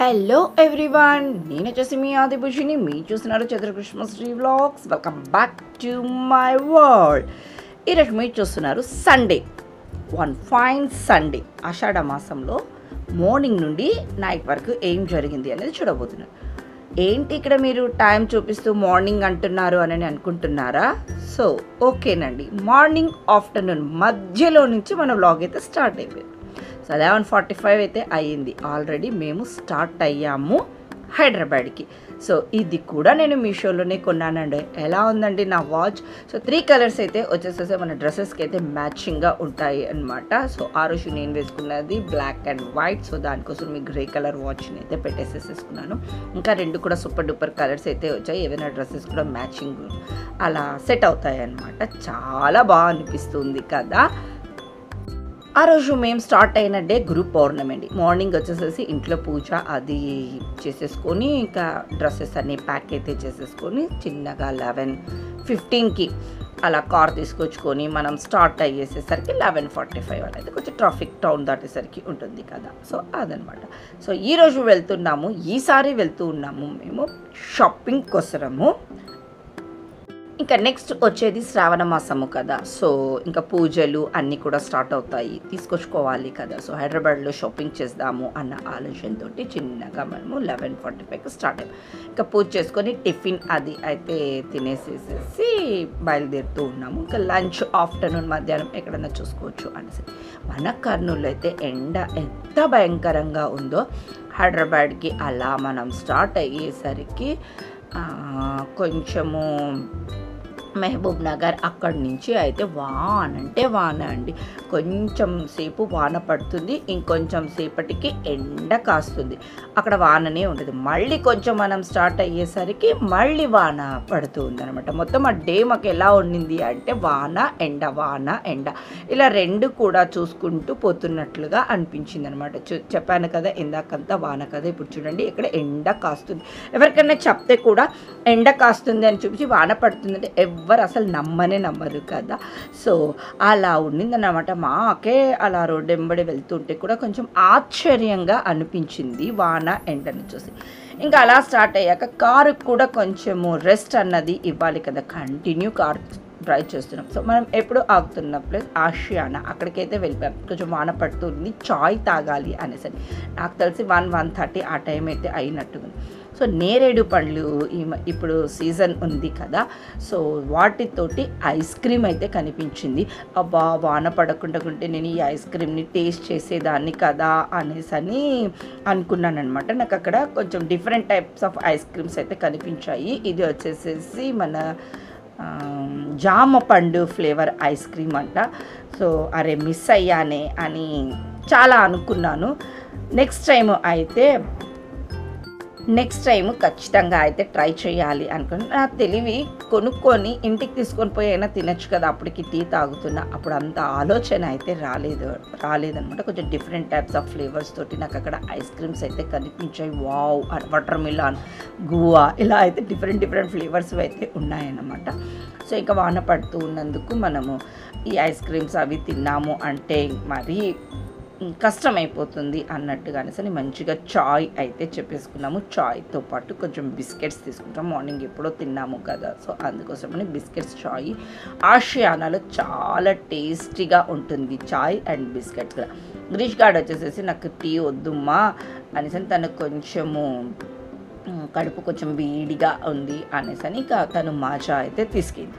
Hello everyone, నేను వచ్చేసి మీ ఆదిభూషిని. మీరు చూస్తున్నారు Chandrakrishna Sri vlogs. Welcome back to my world. ఈరోజు మీరు చూస్తున్నారు Sunday, one fine Sunday. Ashadha మాసంలో మార్నింగ్ నుండి నైట్ వరకు ఏం జరిగింది అనేది చూడబోతున్నారు. ఏంటి ఇక్కడ మీరు టైం చూపిస్తూ మార్నింగ్ అంటున్నారు అని అనుకుంటున్నారా? సో ఓకేనండి, మార్నింగ్ ఆఫ్టర్నూన్ మధ్యలో నుంచి మన వ్లాగ్ అయితే స్టార్ట్ అయిపోయింది. సో 11:45 అయితే అయ్యింది. ఆల్రెడీ మేము స్టార్ట్ అయ్యాము హైదరాబాద్కి. సో ఇది కూడా నేను మీషోలోనే కొన్నానండి. ఎలా ఉందండి నా వాచ్? సో 3 కలర్స్ అయితే వచ్చేసేసి మన డ్రెస్సెస్కి అయితే మ్యాచింగ్గా ఉంటాయి అన్నమాట. సో ఆ రోజు నేను వేసుకున్నది బ్లాక్ అండ్ వైట్. సో దానికోసం మీ గ్రే కలర్ వాచ్ని అయితే పెట్టేసేసుకున్నాను. ఇంకా 2 కూడా సూపర్ డూపర్ కలర్స్ అయితే వచ్చాయి. ఏవైనా డ్రెస్సెస్ కూడా మ్యాచింగ్ అలా సెట్ అవుతాయి అన్నమాట. చాలా బాగా అనిపిస్తుంది కదా. ఆ రోజు మేము స్టార్ట్ అయిన డే గురు పౌర్ణమి అండి. మార్నింగ్ వచ్చేసేసి ఇంట్లో పూజ అది చేసేసుకొని ఇంకా డ్రెస్సెస్ అన్నీ ప్యాక్ అయితే చేసేసుకొని చిన్నగా 11:15కి అలా కార్ తీసుకొచ్చుకొని మనం స్టార్ట్ అయ్యేసేసరికి 11:45 అనేది కొంచెం ట్రాఫిక్ టౌన్ దాటేసరికి ఉంటుంది కదా. సో అదనమాట. సో ఈరోజు వెళ్తున్నాము, ఈసారి వెళ్తూ ఉన్నాము మేము షాపింగ్ కోసము. ఇంకా నెక్స్ట్ వచ్చేది శ్రావణ మాసము కదా. సో ఇంకా పూజలు అన్నీ కూడా స్టార్ట్ అవుతాయి, తీసుకొచ్చుకోవాలి కదా. సో హైదరాబాద్లో షాపింగ్ చేద్దాము అన్న ఆలోచనతో చిన్నగా మనము 11:45కి స్టార్ట్ అయ్యాం. ఇంకా పూజ చేసుకొని టిఫిన్ అది అయితే తినేసేసి బయలుదేరుతూ ఉన్నాము. ఇంకా లంచ్ ఆఫ్టర్నూన్ మధ్యాహ్నం ఎక్కడన్నా చూసుకోవచ్చు అనేసి. మన కర్నూలు అయితే ఎండ ఎంత భయంకరంగా ఉందో, హైదరాబాద్కి అలా మనం స్టార్ట్ అయ్యేసరికి కొంచెము మహబూబ్ నగర్ అక్కడి నుంచి అయితే వాన అంటే వాన అండి. కొంచెం సేపు వాన పడుతుంది, ఇంకొంచెం సేపటికి ఎండ కాస్తుంది. అక్కడ వాననే ఉండదు. మళ్ళీ కొంచెం మనం స్టార్ట్ అయ్యేసరికి మళ్ళీ వాన పడుతూ ఉందన్నమాట. మొత్తం ఆ డే మాకు ఎలా ఉండింది అంటే వాన ఎండ, వాన ఎండ, ఇలా 2 కూడా చూసుకుంటూ పోతున్నట్లుగా అనిపించింది అనమాట. చెప్పాను కదా ఇందాకంతా వాన కదా, ఇప్పుడు చూడండి ఇక్కడ ఎండ కాస్తుంది. ఎవరికైనా చెప్తే కూడా ఎండ కాస్తుంది అని చూపించి వాన పడుతుందంటే ఎవ్వరు అసలు నమ్మరు కదా. సో అలా ఉండిందన్నమాట. మాకే అలా రోడ్డు వెంబడి వెళ్తుంటే కూడా కొంచెం ఆశ్చర్యంగా అనిపించింది వాన ఎండని చూసి. ఇంకా అలా స్టార్ట్ అయ్యాక కారుకు కూడా కొంచెము రెస్ట్ అన్నది ఇవ్వాలి కదా. కంటిన్యూ కార్ డ్రైవ్ చేస్తున్నాం. సో మనం ఎప్పుడు ఆగుతున్న ప్లేస్ ఆషియానా, అక్కడికైతే వెళ్ళిపోయాం. కొంచెం వాన పడుతుంది, చాయ్ తాగాలి అనేసి. నాకు తెలిసి 1:30 ఆ టైం అయితే అయినట్టుగా. సో నేరేడు పండ్లు ఇప్పుడు సీజన్ ఉంది కదా. సో వాటితోటి ఐస్ క్రీమ్ అయితే కనిపించింది. అబ్బా వాన పడకుండా ఉంటే నేను ఈ ఐస్ క్రీమ్ని టేస్ట్ చేసేదాన్ని కదా అనేసి అనుకున్నాను అనమాట. నాకు అక్కడ కొంచెం different types of ice creams అయితే కనిపించాయి. ఇది వచ్చేసేసి మన జామ పండు ఫ్లేవర్ ఐస్ క్రీమ్ అంట. సో అరే మిస్ అయ్యానే అని చాలా అనుకున్నాను. నెక్స్ట్ టైం ఖచ్చితంగా అయితే ట్రై చేయాలి అనుకుని నా తెలివి కొనుక్కొని ఇంటికి తీసుకొని పోయి అయినా తినచ్చు కదా. అప్పటికి టీ తాగుతున్నా, అప్పుడు అంత ఆలోచన అయితే రాలేదనమాట. కొంచెం డిఫరెంట్ టైప్స్ ఆఫ్ ఫ్లేవర్స్ తోటి నాకు అక్కడ ఐస్ క్రీమ్స్ అయితే కనిపించాయి. వావ్, వాటర్ మిలాన్, గువా, ఇలా అయితే డిఫరెంట్ ఫ్లేవర్స్ అయితే ఉన్నాయన్నమాట. సో ఇంకా వాన పడుతూ ఉన్నందుకు మనము ఈ ఐస్ క్రీమ్స్ అవి తిన్నాము అంటే మరీ కష్టమైపోతుంది అన్నట్టుగా అనేసి మంచిగా చాయ్ అయితే చెప్పేసుకున్నాము. చాయ్తో పాటు కొంచెం బిస్కెట్స్ తీసుకుంటాం. మార్నింగ్ ఎప్పుడో తిన్నాము కదా. సో అందుకోసమని బిస్కెట్స్, చాయ్ ఆషియానాలో చాలా టేస్టీగా ఉంటుంది చాయ్ అండ్ బిస్కెట్స్ కూడా. గ్రీష్ గార్డ్ వచ్చేసేసి నాకు టీ వద్దుమ్మా అనేసి తనకు కొంచెము కడుపు కొంచెం వేడిగా ఉంది అనేసి ఇంకా తను మాచా అయితే తీసుకెళ్ళి.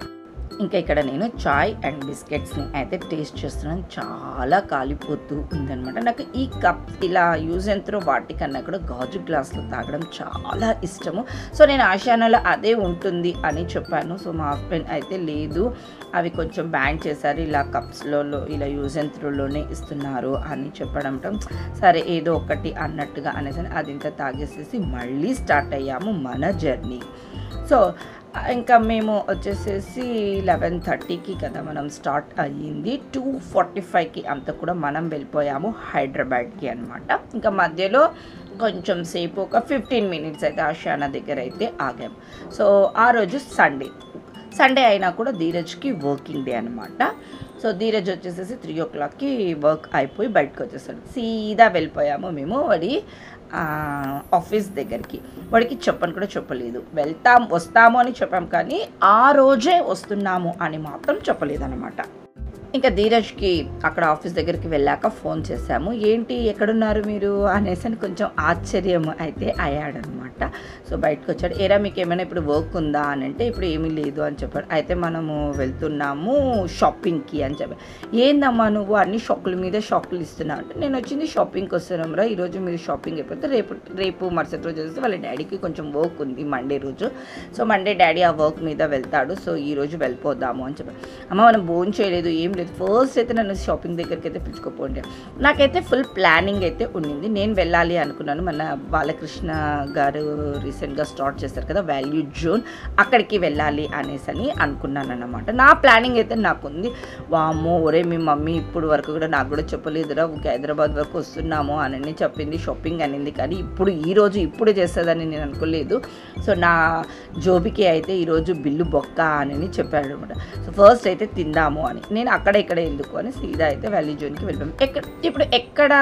ఇంకా ఇక్కడ నేను చాయ్ అండ్ బిస్కెట్స్ని అయితే టేస్ట్ చేస్తున్నాను. చాలా కాలిపోతూ ఉందనమాట. నాకు ఈ కప్ ఇలా యూజ్ అండ్ త్రో వాటికన్నా కూడా గాజు గ్లాస్లో తాగడం చాలా ఇష్టము. సో నేను ఆషియానాలో అదే ఉంటుంది అని చెప్పాను. సో మా హస్బెండ్ అయితే లేదు, అవి కొంచెం బ్యాన్ చేశారు, ఇలా కప్స్లో ఇలా యూజ్ అండ్ త్రోలోనే ఇస్తున్నారు అని చెప్పడంతో సరే ఏదో ఒకటి అన్నట్టుగా అనేసి అది ఇంత తాగేసేసి మళ్ళీ స్టార్ట్ అయ్యాము మన జర్నీ. సో ఇంకా మేము వచ్చేసేసి 11:30కి కదా మనం స్టార్ట్ అయ్యింది. 2:45కి అంతా కూడా మనం వెళ్ళిపోయాము హైదరాబాద్కి అనమాట. ఇంకా మధ్యలో కొంచెం సేపు ఒక 15 మినిట్స్ అయితే ఆషియానా దగ్గర అయితే ఆగాము. సో ఆ రోజు సండే అయినా కూడా ధీరజ్కి వర్కింగ్ డే అనమాట. సో ధీరజ్ వచ్చేసేసి 3 o'clockకి వర్క్ అయిపోయి బయటకు వచ్చేసాడు. సీదా వెళ్ళిపోయాము మేము వాడి ఆఫీస్ దగ్గరికి. వాడికి చెప్పని కూడా చెప్పలేదు. వస్తాము అని చెప్పాం, కానీ ఆ రోజే వస్తున్నాము అని మాత్రం చెప్పలేదన్నమాట. ఇంకా ధీరజ్కి అక్కడ ఆఫీస్ దగ్గరికి వెళ్ళాక ఫోన్ చేశాము. ఏంటి ఎక్కడున్నారు మీరు అనేసి అని కొంచెం ఆశ్చర్యం అయితే అయ్యాడనమాట. సో బయటకు వచ్చాడు. ఏరా మీకు ఏమైనా ఇప్పుడు వర్క్ ఉందా అని అంటే ఇప్పుడు ఏమీ లేదు అని చెప్పాడు. అయితే మనము వెళ్తున్నాము షాపింగ్కి అని చెప్పాడు. ఏందమ్మా నువ్వు అన్ని షాపుల మీద షాపులు ఇస్తున్నావు అంటే, నేను వచ్చింది షాపింగ్కి వస్తున్నాంరా, ఈరోజు మీరు షాపింగ్ అయిపోతే రేపు మరుసటి రోజు వస్తే వాళ్ళ డాడీకి కొంచెం వర్క్ ఉంది మండే రోజు. సో మండే డాడీ ఆ వర్క్ మీద వెళ్తాడు. సో ఈరోజు వెళ్ళిపోదాము అని చెప్పాడు. అమ్మ మనం భోజనం చేయలేదు, ఏం లేదు, ఫస్ట్ అయితే నన్ను షాపింగ్ దగ్గరికి అయితే పిలుచుకోపోండి. నాకైతే ఫుల్ ప్లానింగ్ అయితే ఉండింది. నేను వెళ్ళాలి అనుకున్నాను. మన బాలకృష్ణ గారు రీసెంట్గా స్టార్ట్ చేశారు కదా వాల్యూ జోన్, అక్కడికి వెళ్ళాలి అనేసి అని అనుకున్నాను అన్నమాట. నా ప్లానింగ్ అయితే నాకు ఉంది. వామ్మో ఒరే మీ మమ్మీ ఇప్పుడు వరకు కూడా నాకు కూడా చెప్పలేదురా, హైదరాబాద్ వరకు వస్తున్నాము అని చెప్పింది, షాపింగ్ అనింది, కానీ ఇప్పుడు చేస్తుందని నేను అనుకోలేదు. సో నా జోబికి అయితే ఈరోజు బిల్లు బొక్క అని చెప్పాడు అనమాట. సో ఫస్ట్ అయితే తిందాము అని, నేను ఇక్కడ ఎందుకు అని సీదా అయితే వాల్యూ జోన్కి వెళ్ళిపోయాము. ఎక్కడ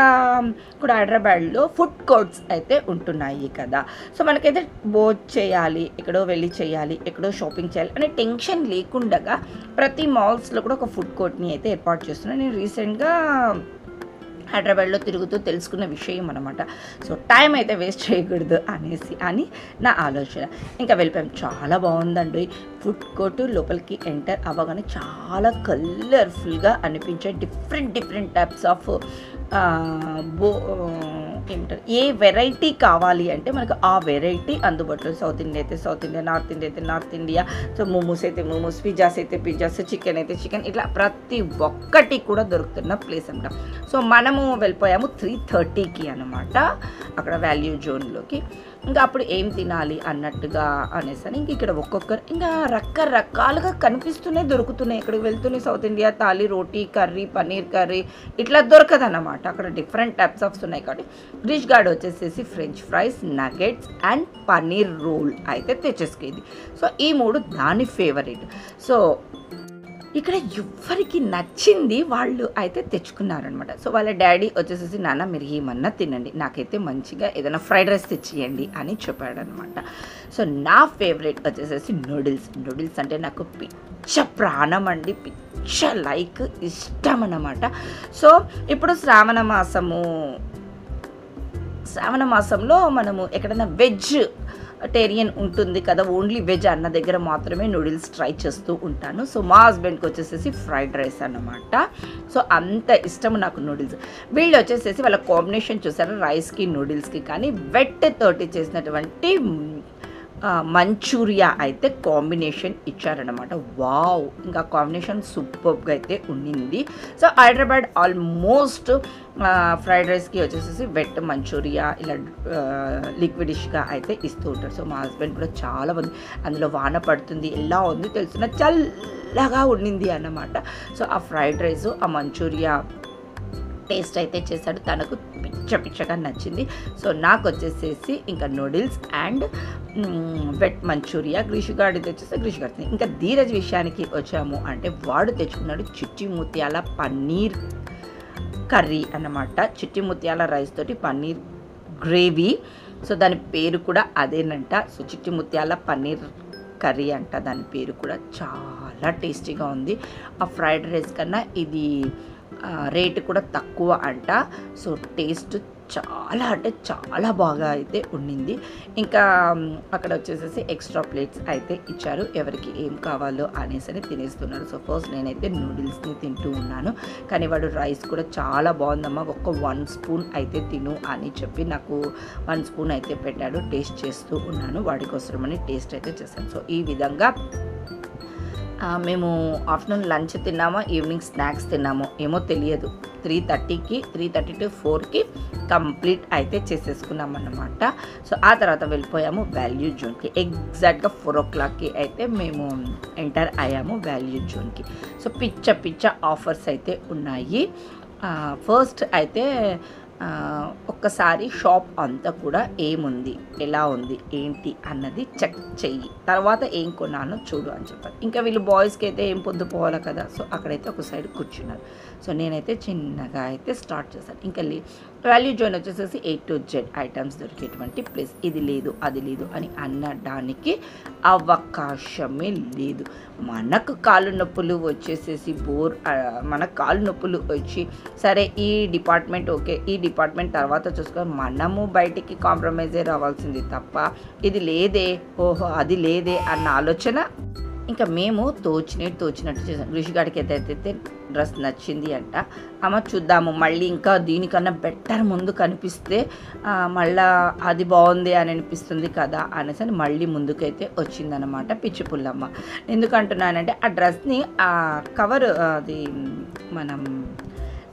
కూడా హైదరాబాద్లో ఫుడ్ కోర్ట్స్ అయితే ఉంటున్నాయి కదా. సో మనకైతే బోట్ చేయాలి, ఎక్కడో వెళ్ళి చేయాలి, ఎక్కడో షాపింగ్ చేయాలి అనే టెన్షన్ లేకుండా ప్రతి మాల్స్లో కూడా ఒక ఫుడ్ కోర్ట్ని అయితే ఏర్పాటు చేస్తున్నాను. నేను రీసెంట్గా హైదరాబాద్లో తిరుగుతూ తెలుసుకున్న విషయం అనమాట. సో టైం అయితే వేస్ట్ చేయకూడదు అని నా ఆలోచన. ఇంకా వెళ్ళిపోయాం. చాలా బాగుందండి ఫుడ్ కోర్టు. లోపలికి ఎంటర్ అవ్వగానే చాలా కలర్ఫుల్గా అనిపించే డిఫరెంట్ టైప్స్ ఆఫ్ ఏమంటారు, ఏ వెరైటీ కావాలి అంటే మనకు ఆ వెరైటీ అందుబాటులో. సౌత్ ఇండియా అయితే సౌత్ ఇండియా, నార్త్ ఇండియా అయితే నార్త్ ఇండియా, సో మోమోస్ అయితే మోమోస్, పిజ్జాస్ అయితే పిజ్జాస్, చికెన్ అయితే చికెన్, ఇట్లా ప్రతి ఒక్కటి కూడా దొరుకుతున్న ప్లేస్ అనమాట. సో మనము వెళ్ళిపోయాము 3:30కి అనమాట అక్కడ వాల్యూ జోన్లోకి. ఇంకా అప్పుడు ఏం తినాలి అన్నట్టుగా అనేసి ఇంక ఇక్కడ ఒక్కొక్కరు ఇంకా రకరకాలుగా దొరుకుతున్నాయి. ఇక్కడికి వెళ్తున్నాయి south India thali, roti, curry, paneer curry ఇట్లా దొరకదన్నమాట. అక్కడ డిఫరెంట్ టైప్స్ ఆఫ్ ఉన్నాయి. కాబట్టి రిచ్ గార్డ్ వచ్చేసేసి French fries, nuggets and paneer roll అయితే తెచ్చేసుకుంది. సో ఈ 3 దాని ఫేవరెట్. సో ఇక్కడ ఎవరికి నచ్చింది వాళ్ళు అయితే తెచ్చుకున్నారనమాట. సో వాళ్ళ డాడీ వచ్చేసేసి నాన్న మీరు ఏమన్నా తినండి, నాకైతే మంచిగా ఏదైనా ఫ్రైడ్ రైస్ తెచ్చియండి అని చెప్పాడనమాట. సో నా ఫేవరెట్ వచ్చేసేసి నూడిల్స్ అంటే నాకు పిచ్చ ప్రాణం అండి, పిచ్చ లైక్ ఇష్టం అన్నమాట. సో ఇప్పుడు శ్రావణ మాసంలో మనము ఎక్కడైనా వెజిటేరియన్ ఉంటుంది కదా, ఓన్లీ వెజ్ అన్న దగ్గర మాత్రమే నూడిల్స్ ట్రై చేస్తూ ఉంటాను. సో మా హస్బెండ్కి వచ్చేసేసి ఫ్రైడ్ రైస్ అన్నమాట. సో అంత ఇష్టం నాకు నూడిల్స్. వీళ్ళు వచ్చేసేసి వాళ్ళ కాంబినేషన్ చూసారు, రైస్కి నూడిల్స్కి, కానీ వెట్ తోటి చేసినటువంటి మంచూరియా అయితే కాంబినేషన్ ఇచ్చారనమాట. వావ్, ఇంకా కాంబినేషన్ సూపర్గా అయితే ఉండింది. సో హైదరాబాద్ ఆల్మోస్ట్ ఫ్రైడ్ రైస్కి వచ్చేసేసి వెట్ మంచూరియా ఇలా లిక్విడిష్గా అయితే ఇస్తూ ఉంటారు. సో మా హస్బెండ్ కూడా చాలా మంది అందులో వాన పడుతుంది ఎలా ఉంది తెలుసున్న చల్లగా ఉండింది అన్నమాట. సో ఆ ఫ్రైడ్ రైస్, ఆ మంచూరియా టేస్ట్ అయితే చేశాడు, తనకు పిచ్చగా నచ్చింది. సో నాకు వచ్చేసేసి ఇంకా నూడిల్స్ అండ్ వెట్ మంచూరియా, గ్రీషుగాడి తెచ్చేస్తే గ్రీషుగాడి. ఇంకా ధీరజ్ విషయానికి వచ్చాము అంటే వాడు తెచ్చుకున్నాడు చిట్టి ముత్యాల పన్నీర్ కర్రీ అన్నమాట. చిట్టి ముత్యాల రైస్ తోటి పన్నీర్ గ్రేవీ. సో దాని పేరు కూడా అదేనంట. సో చిట్టి ముత్యాల పన్నీర్ కర్రీ అంట దాని పేరు కూడా. చాలా టేస్టీగా ఉంది. ఆ ఫ్రైడ్ రైస్ కన్నా ఇది రేటు కూడా తక్కువ అంట. సో టేస్ట్ చాలా అంటే చాలా బాగా అయితే ఉండింది. ఇంకా అక్కడ వచ్చేసేసి ఎక్స్ట్రా ప్లేట్స్ అయితే ఇచ్చారు, ఎవరికి ఏం కావాలో అనేసి తినేస్తున్నారు. సో ఫస్ట్ నేనైతే నూడిల్స్ని తింటూ ఉన్నాను, కానీ వాడు రైస్ కూడా చాలా బాగుందమ్మా, ఒక 1 స్పూన్ అయితే తిను అని చెప్పి నాకు 1 స్పూన్ అయితే పెట్టాడు. టేస్ట్ చేస్తూ ఉన్నాను, వాడి కోసమని టేస్ట్ అయితే చేశాను. సో ఈ విధంగా మేము ఆఫ్టర్నూన్ లంచ్ తిన్నామో ఈవినింగ్ స్నాక్స్ తిన్నామో ఏమో తెలియదు. 3:30 to 4కి కంప్లీట్ అయితే చేసేసుకున్నాం అన్నమాట. సో ఆ తర్వాత వెళ్ళిపోయాము వాల్యూ జోన్కి. ఎగ్జాక్ట్గా 4 o'clockకి అయితే మేము ఎంటర్ అయ్యాము వాల్యూ జోన్కి. సో పిచ్చ ఆఫర్స్ అయితే ఉన్నాయి. ఫస్ట్ అయితే ఒక్కసారి షాప్ అంతా కూడా ఏముంది, ఎలా ఉంది, ఏంటి అన్నది చెక్ చెయ్యి, తర్వాత ఏం కొన్నానో చూడు అని చెప్పారు. ఇంకా వీళ్ళు బాయ్స్కి అయితే ఏం పొద్దుపోవాలి కదా. సో అక్కడైతే ఒక సైడ్ కూర్చున్నారు. సో నేనైతే చిన్నగా అయితే స్టార్ట్ చేశాను. ఇంకా వాల్యూ జోన్ వచ్చేసేసి A to Z ఐటమ్స్ దొరికేటువంటి ప్లేస్. ఇది లేదు అది లేదు అని అనడానికి అవకాశమే లేదు. మనకు కాళ్ళు నొప్పులు వచ్చేసేసి మనకు కాళ్ళు నొప్పులు వచ్చి సరే ఈ డిపార్ట్మెంట్ ఓకే, ఈ డిపార్ట్మెంట్ తర్వాత చూసుకొని మనము బయటికి కాంప్రమైజే రావాల్సింది తప్ప ఇది లేదే, ఓహో అది లేదే అన్న ఆలోచన ఇంకా మేము తోచినట్టు చేసాం. ఋషిగాడికి అయితే డ్రెస్ నచ్చింది అంట. అమ్మ చూద్దాము మళ్ళీ ఇంకా దీనికన్నా బెటర్ ముందు కనిపిస్తే మళ్ళీ అది బాగుంది అని అనిపిస్తుంది కదా అనేసి మళ్ళీ ముందుకైతే వచ్చిందనమాట పిచ్చి పుల్లమ్మ. ఎందుకంటున్నానంటే ఆ డ్రెస్ని ఆ కవర్ అది మనం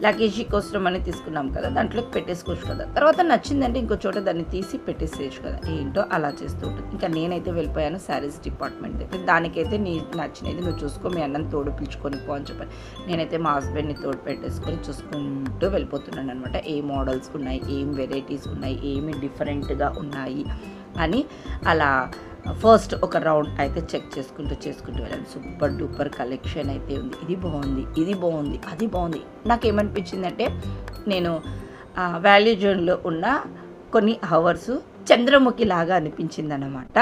లగేజ్ కోసం అని తీసుకున్నాం కదా, దాంట్లోకి పెట్టేసుకోవచ్చు కదా, తర్వాత నచ్చిందంటే ఇంకో చోట దాన్ని తీసి పెట్టేసేయచ్చు కదా. ఏంటో అలా చేస్తూ ఉంటుంది. ఇంకా నేనైతే వెళ్ళిపోయాను శారీస్ డిపార్ట్మెంట్ అయితే. దానికైతే నీ నచ్చినది నువ్వు చూసుకో, మీ అన్నని తోడు పిలుచుకొని పో అని చెప్పాను. నేనైతే మా హస్బెండ్ని తోడు పెట్టేసుకొని చూసుకుంటూ వెళ్ళిపోతున్నాను అనమాట. ఏ మోడల్స్ ఉన్నాయి, ఏం వెరైటీస్ ఉన్నాయి, ఏమి డిఫరెంట్గా ఉన్నాయి అని అలా ఫస్ట్ ఒక రౌండ్ అయితే చెక్ చేసుకుంటూ వెళ్ళాను. సూపర్ డూపర్ కలెక్షన్ అయితే ఉంది. ఇది బాగుంది, ఇది బాగుంది, అది బాగుంది. నాకేమనిపించిందంటే నేను వాల్యూ జోన్లో ఉన్న కొన్ని హవర్స్ చంద్రముఖి లాగా అనిపించింది అన్నమాట.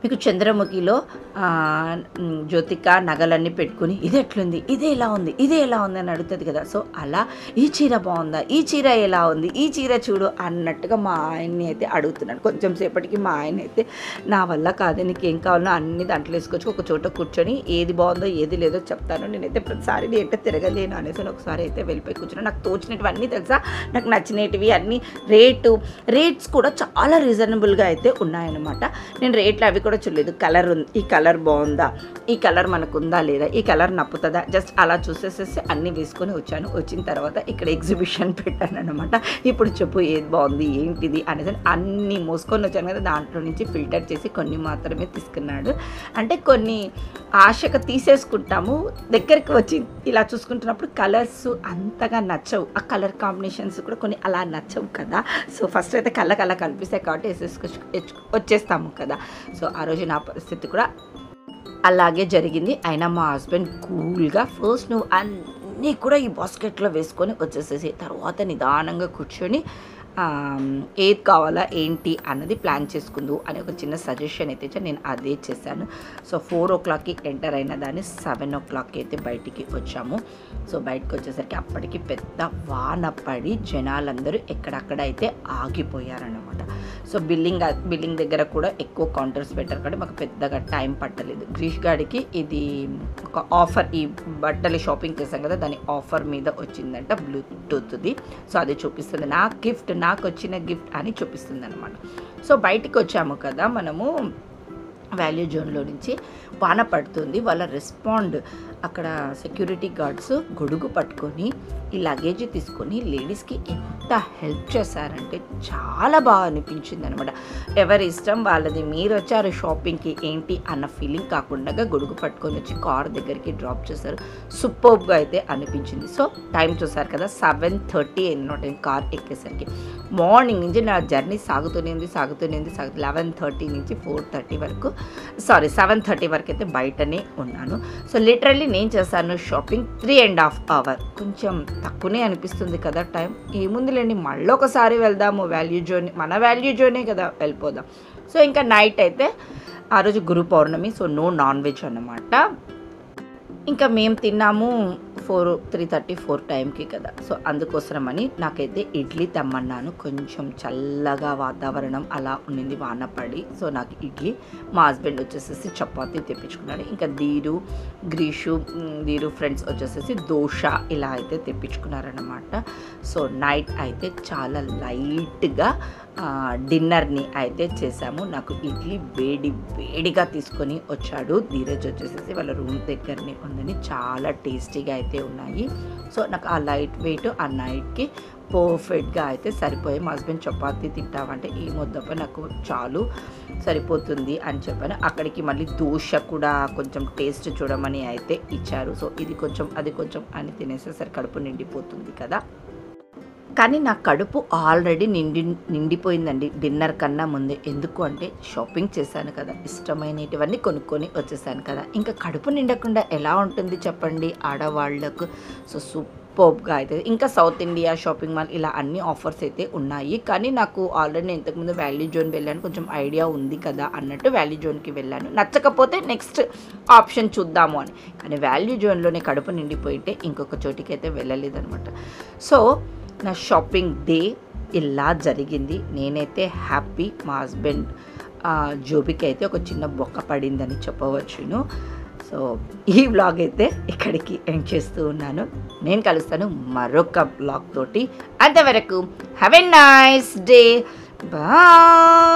మీకు చంద్రముఖిలో జ్యోతిక నగలన్నీ పెట్టుకుని ఇది ఎట్లుంది, ఇదే ఎలా ఉంది, ఇదే ఎలా ఉంది అని అడుగుతుంది కదా. సో అలా ఈ చీర బాగుందా, ఈ చీర ఎలా ఉంది, ఈ చీర చూడు అన్నట్టుగా మా ఆయన్ని అయితే అడుగుతున్నాను. కొంచెం సేపటికి మా ఆయన అయితే నా వల్ల కాదు, నీకు ఏం కావాలో అన్ని దాంట్లో వేసుకొచ్చి ఒక చోట కూర్చొని ఏది బాగుందో ఏది లేదో చెప్తాను, నేనైతే ప్రతిసారి నేను తిరగలేను అనేసి ఒకసారి అయితే వెళ్ళిపోయి కూర్చున్నాను. నాకు తోచినటువన్నీ తెలుసా, నాకు నచ్చినవి అన్నీ రేట్స్ కూడా చాలా రీజనబుల్గా అయితే ఉన్నాయన్నమాట. నేను రేట్లు అవి కూడా చూడలేదు. కలర్ ఉంది, ఈ కలర్ బాగుందా, ఈ కలర్ మనకు ఉందా లేదా, ఈ కలర్ నప్పుతుందా, జస్ట్ అలా చూసేసేసి అన్నీ వేసుకొని వచ్చాను. వచ్చిన తర్వాత ఇక్కడ ఎగ్జిబిషన్ పెట్టాను అనమాట. ఇప్పుడు చెప్పు ఏది బాగుంది ఏంటిది అనేది అన్నీ మోసుకొని వచ్చాను కదా, దాంట్లో నుంచి ఫిల్టర్ చేసి కొన్ని మాత్రమే తీసుకున్నాడు. అంటే కొన్ని ఆశగా తీసేసుకుంటాము, దగ్గరికి వచ్చి ఇలా చూసుకుంటున్నప్పుడు కలర్స్ అంతగా నచ్చవు, ఆ కలర్ కాంబినేషన్స్ కూడా కొన్ని అలా నచ్చవు కదా. సో ఫస్ట్ అయితే కళ్ళకి అలా కనిపిస్తాయి కాబట్టి వచ్చేస్తాము కదా. సో ఆ రోజు నా పరిస్థితి కూడా అలాగే జరిగింది. అయినా మా హస్బెండ్ కూల్గా ఫస్ట్ నువ్వు అన్నీ కూడా ఈ బాస్కెట్లో వేసుకొని వచ్చేసేసి తర్వాత నిదానంగా కూర్చొని ఏది కావాలా ఏంటి అన్నది ప్లాన్ చేసుకుందు అని ఒక చిన్న సజెషన్ అయితే నేను అదే చేశాను. సో 4 o'clockకి ఎంటర్ అయిన దాన్ని 7 o'clockకి అయితే బయటికి వచ్చాము. సో బయటకు వచ్చేసరికి అప్పటికి పెద్ద వాన పడి జనాలందరూ ఎక్కడక్కడ అయితే ఆగిపోయారన్నమాట. సో బిల్లింగ్ దగ్గర కూడా ఎక్కువ కౌంటర్స్ పెట్టారు కాబట్టి మాకు పెద్దగా టైం పట్టలేదు. గ్రీష్ గాడికి ఇది ఒక ఆఫర్, ఈ బట్టలు షాపింగ్ చేసాం కదా దాని ఆఫర్ మీద వచ్చిందంట బ్లూటూత్ది. సో అది చూపిస్తుంది, నాకు వచ్చిన గిఫ్ట్ అని చూపిస్తుంది అనమాట. సో బయటికి వచ్చాము కదా మనము వాల్యూ జోన్లో నుంచి, వాన పడుతుంది. వాళ్ళ రెస్పాండ్ అక్కడ సెక్యూరిటీ గార్డ్స్ గొడుగు పట్టుకొని ఈ లగేజ్ తీసుకొని లేడీస్కి ఎంత హెల్ప్ చేశారంటే చాలా బాగా అనిపించింది అనమాట. ఎవరి ఇష్టం వాళ్ళది, మీరు వచ్చారు షాపింగ్కి ఏంటి అన్న ఫీలింగ్ కాకుండా గొడుగు పట్టుకొని వచ్చి కార్ దగ్గరికి డ్రాప్ చేశారు. సూపర్గా అయితే అనిపించింది. సో టైం చూసారు కదా 7:30 అన్నమాట కార్ ఎక్కేసరికి. మార్నింగ్ నుంచి నా జర్నీ సాగుతూనే ఉంది 11:30 నుంచి 4:30 వరకు, 7:30 వరకు అయితే బయటనే ఉన్నాను. సో లిటరల్లీ నేను చేశాను షాపింగ్ 3.5 hours. కొంచెం తక్కువనే అనిపిస్తుంది కదా టైం. ఏముందిలేండి మళ్ళీ ఒకసారి వెళ్దాము మన వాల్యూ జోనే కదా, వెళ్ళిపోదాం. సో ఇంకా నైట్ అయితే ఆ రోజు గురు పౌర్ణమి, సో నో నాన్ వెజ్ అన్నమాట. ఇంకా మేము తిన్నాము 3:30-4 టైంకి కదా. సో అందుకోసమని నాకైతే ఇడ్లీ తెమ్మన్నాను. కొంచెం చల్లగా వాతావరణం అలా ఉండింది, వాన పడి. సో నాకు ఇడ్లీ, మా హస్బెండ్ వచ్చేసేసి చపాతీ తెప్పించుకున్నాడు. ఇంకా ధీరు ఫ్రెండ్స్ వచ్చేసేసి దోశ ఇలా అయితే తెప్పించుకున్నారన్నమాట. సో నైట్ అయితే చాలా లైట్గా డిన్నర్ని అయితే చేసాము. నాకు ఇడ్లీ వేడిగా తీసుకొని వచ్చాడు. ధీరజ్ వచ్చేసేసి వాళ్ళ రూమ్ దగ్గరనే ఉందని చాలా టేస్టీగా అయితే ఉన్నాయి. సో నాకు ఆ లైట్ వెయిట్ ఆ నైట్కి పర్ఫెక్ట్గా అయితే సరిపోయాయి. మా హస్బెండ్ చపాతీ తింటామంటే ఈ ముద్దపై నాకు చాలు సరిపోతుంది అని చెప్పాను. అక్కడికి మళ్ళీ దోశ కూడా కొంచెం టేస్ట్ చూడమని అయితే ఇచ్చారు. సో ఇది కొంచెం అది కొంచెం అని తినేసేసరికి కడుపు నిండిపోతుంది కదా. కానీ నా కడుపు ఆల్రెడీ నిండిపోయిందండి డిన్నర్ కన్నా ముందే. ఎందుకు అంటే షాపింగ్ చేశాను కదా, ఇష్టమైనటివన్నీ కొనుక్కొని వచ్చేసాను కదా. ఇంకా కడుపు నిండకుండా ఎలా ఉంటుంది చెప్పండి ఆడవాళ్లకు. సో సూపర్బ్గా అయితే ఇంకా సౌత్ ఇండియా షాపింగ్ మాల్ ఇలా అన్ని ఆఫర్స్ అయితే ఉన్నాయి. కానీ నాకు ఆల్రెడీ నేను ఇంతకుముందు వాల్యూ జోన్ వెళ్ళాను, కొంచెం ఐడియా ఉంది కదా అన్నట్టు వాల్యూ జోన్కి వెళ్ళాను. నచ్చకపోతే నెక్స్ట్ ఆప్షన్ చూద్దాము అని. కానీ వాల్యూ జోన్లోనే కడుపు నిండిపోయింటే ఇంకొక చోటికి అయితే వెళ్ళలేదనమాట. సో నా షాపింగ్ డే ఇలా జరిగింది. నేనైతే హ్యాపీ. మా హస్బెండ్ జోబికి అయితే ఒక చిన్న బొక్క పడిందని చెప్పవచ్చును. సో ఈ వ్లాగ్ అయితే ఇక్కడికి ఎండ్ చేస్తూ ఉన్నాను. నేను కలుస్తాను మరొక వ్లాగ్ తోటి. అంతవరకు have a nice day. Bye.